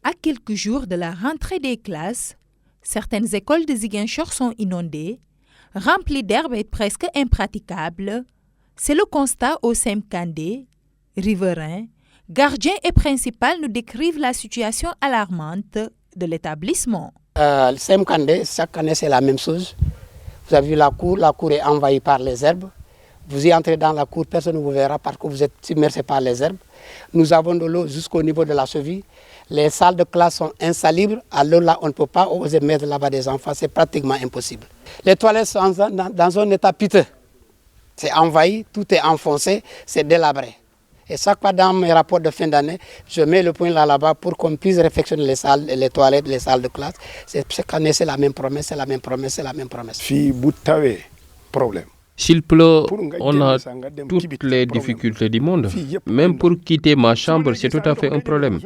À quelques jours de la rentrée des classes, certaines écoles de Ziguinchor sont inondées, remplies d'herbe et presque impraticables. C'est le constat au CEM Kandé. Riverains, gardiens et principal nous décrivent la situation alarmante de l'établissement. Le CEM Kandé, chaque année c'est la même chose. Vous avez vu la cour est envahie par les herbes. Vous y entrez dans la cour, personne ne vous verra parce que vous êtes submergé par les herbes. Nous avons de l'eau jusqu'au niveau de la cheville. Les salles de classe sont insalubres. Alors là, on ne peut pas oser mettre là-bas des enfants. C'est pratiquement impossible. Les toilettes sont dans un état piteux. C'est envahi, tout est enfoncé, c'est délabré. Et chaque fois dans mes rapports de fin d'année, je mets le point là-bas pour qu'on puisse réfectionner les salles, les toilettes, les salles de classe. Chaque année, c'est la même promesse, c'est la même promesse, c'est la même promesse. Problème. S'il pleut, on a toutes les difficultés du monde. Même pour quitter ma chambre, c'est tout à fait un problème.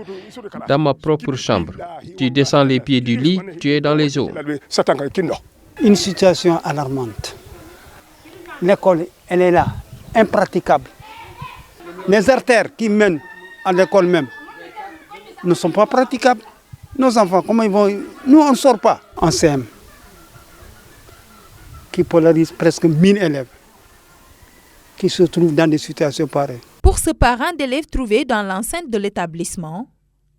Dans ma propre chambre, tu descends les pieds du lit, tu es dans les eaux. Une situation alarmante. L'école, elle est là, impraticable. Les artères qui mènent à l'école même ne sont pas praticables. Nos enfants, comment ils vont... Nous, on ne sort pas en CM, qui polarise presque 1000 élèves qui se trouvent dans des situations pareilles. Pour ce parent d'élèves trouvé dans l'enceinte de l'établissement,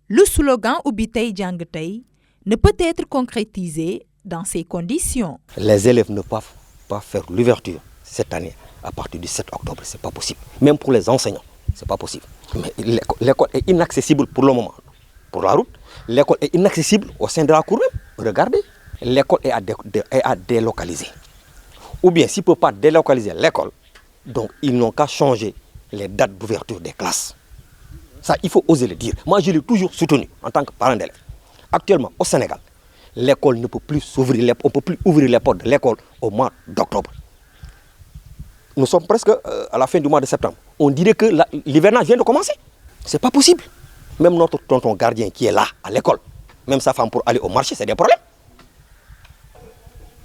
le slogan Ubitei Djangtei ne peut être concrétisé dans ces conditions. Les élèves ne peuvent pas faire l'ouverture cette année à partir du 7 octobre, ce n'est pas possible. Même pour les enseignants, ce n'est pas possible. Mais l'école est inaccessible pour le moment. Pour la route, l'école est inaccessible au sein de la cour même. Regardez, l'école est à délocaliser. Ou bien, s'ils ne peuvent pas délocaliser l'école, donc ils n'ont qu'à changer les dates d'ouverture des classes. Ça, il faut oser le dire. Moi, je l'ai toujours soutenu en tant que parent d'élève. Actuellement, au Sénégal, l'école ne peut plus s'ouvrir, on ne peut plus ouvrir les portes de l'école au mois d'octobre. Nous sommes presque à la fin du mois de septembre. On dirait que l'hivernage vient de commencer. Ce n'est pas possible. Même notre tonton gardien qui est là, à l'école, même sa femme pour aller au marché, c'est des problèmes.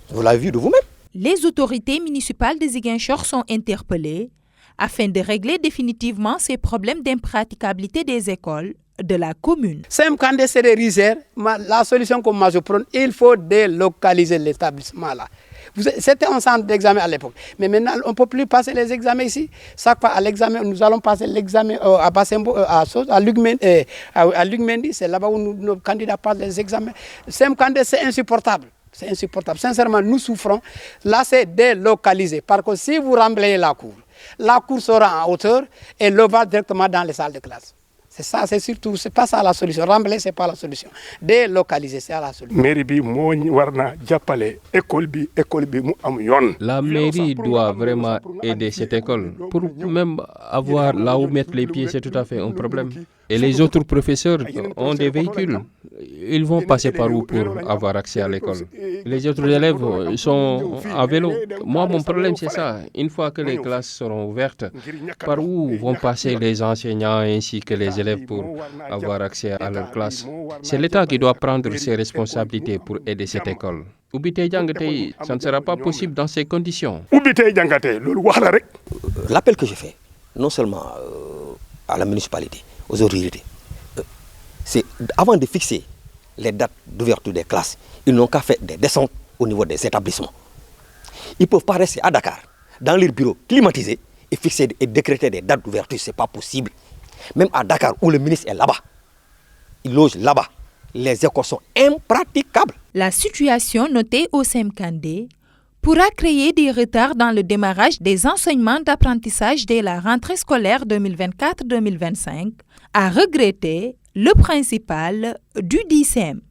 Vous l'avez vu de vous-même. Les autorités municipales de Ziguinchor sont interpellées afin de régler définitivement ces problèmes d'impraticabilité des écoles de la commune. CEM Kandé, c'est des rizières. La solution que moi je prends, il faut délocaliser l'établissement là. C'était un centre d'examen à l'époque. Mais maintenant, on ne peut plus passer les examens ici. Chaque fois à l'examen, nous allons passer l'examen à Bassembo, à Lugmendi. C'est là-bas où nos candidats passent les examens. CEM Kandé, c'est insupportable. C'est insupportable. Sincèrement, nous souffrons. Là, c'est délocalisé. Parce que si vous remblayez la cour sera en hauteur et l'eau va directement dans les salles de classe. C'est ça, c'est surtout, c'est pas ça la solution. Remblayer, c'est pas la solution. Délocaliser, c'est la solution. La mairie doit vraiment aider cette école. Pour même avoir là où mettre les pieds, c'est tout à fait un problème. Et les autres professeurs ont des véhicules. Ils vont passer par où pour avoir accès à l'école? Les autres élèves sont à vélo. Moi, mon problème, c'est ça. Une fois que les classes seront ouvertes, par où vont passer les enseignants ainsi que les élèves pour avoir accès à leur classe? C'est l'État qui doit prendre ses responsabilités pour aider cette école. Ubitei Djangtei, ça ne sera pas possible dans ces conditions. L'appel que je fais, non seulement à la municipalité, aux autorités, c'est avant de fixer les dates d'ouverture des classes, ils n'ont qu'à faire des descentes au niveau des établissements. Ils ne peuvent pas rester à Dakar, dans leurs bureaux climatisés, et fixer et décréter des dates d'ouverture, ce n'est pas possible. Même à Dakar, où le ministre est là-bas, il loge là-bas, les écoles sont impraticables. La situation notée au CEM Kandé pourra créer des retards dans le démarrage des enseignements d'apprentissage dès la rentrée scolaire 2024-2025, a regretté le principal du DICEM.